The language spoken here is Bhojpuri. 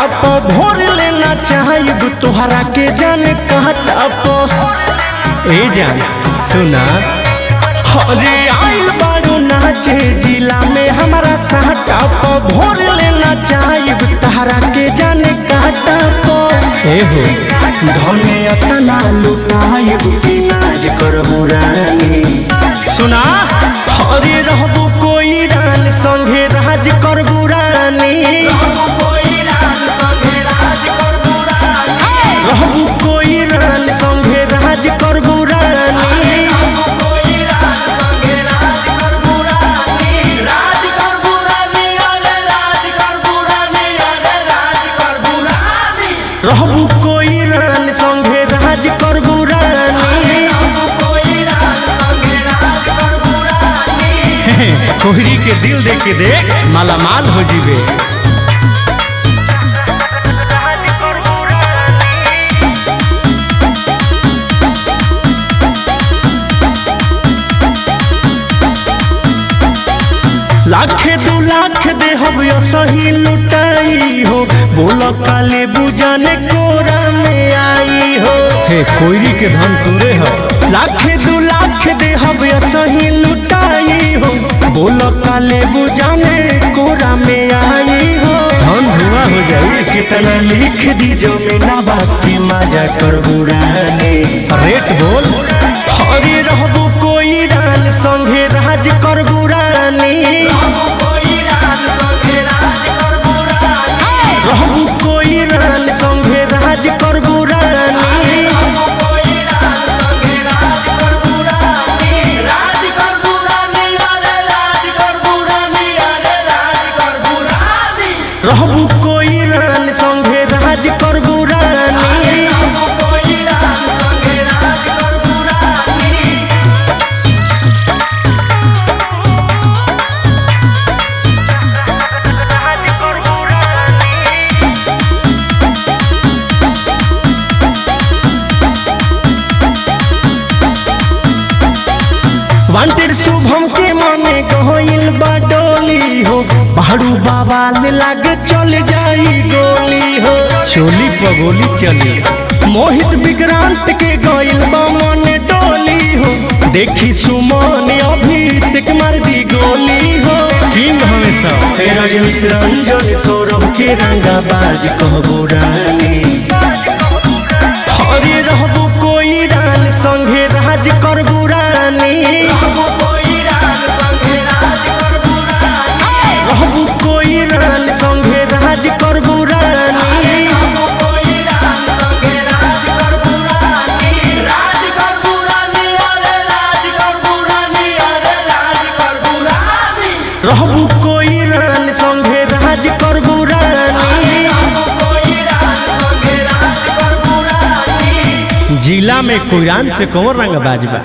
प भोर लेना चाहिए तोहरा के जाने कहता प ए जान सुना अरे आइल बारू नाचे जिला में हमारा साटा प भोर लेना चाहिए तोहरा के जाने कहता प ए हो धने अतना लुटाए कि नाज करबू रानी सुना हरे रहबू कोई रान संगे राज करबू रानी रहबू कोई रान संगे राज करबू रानी रहबू कोई रान संगे राज करबू रानी कोहरी के दिल दे के देख मालामाल हो जीवे लाखे 2 लाख दे हब सही लुटाई हो बोल काले बुझाने कोरा में आई हो हे कोयरी के धन तोरे हो लाखे 2 लाख दे हब सही लुटाई हो बोल काले बुझाने कोरा में आई हो धन धुआं हो जाए कितना लिख दी जमीना बाकी मजा करबू रानी रेट बोल हरी रहबू कोई रान संगे राज करबू रानी रहबू कोई रान संगे राज करबू रानी रहबू कोई रान संगे राज करबू रानी वांटेड शुभम के माने गहिल बा डोली हो पहाड़ू बाबा लागे चल जाई गोली हो चोली पगोली चली मोहित विक्रांत के गइल बा माने डोली हो देखी सुमन अभिषेक मार दी गोली हो किंग हमेशा रंजन सौरभ के रंगा बाज कहबू रानी हरे रहबू कोई रान संगे राज करबू रानी रहबू कोई रान संगे राज करबू रानी रहबू कोई रान संगे राज करबू रानी जिला में कोई रान से कौन रंग बाजबा।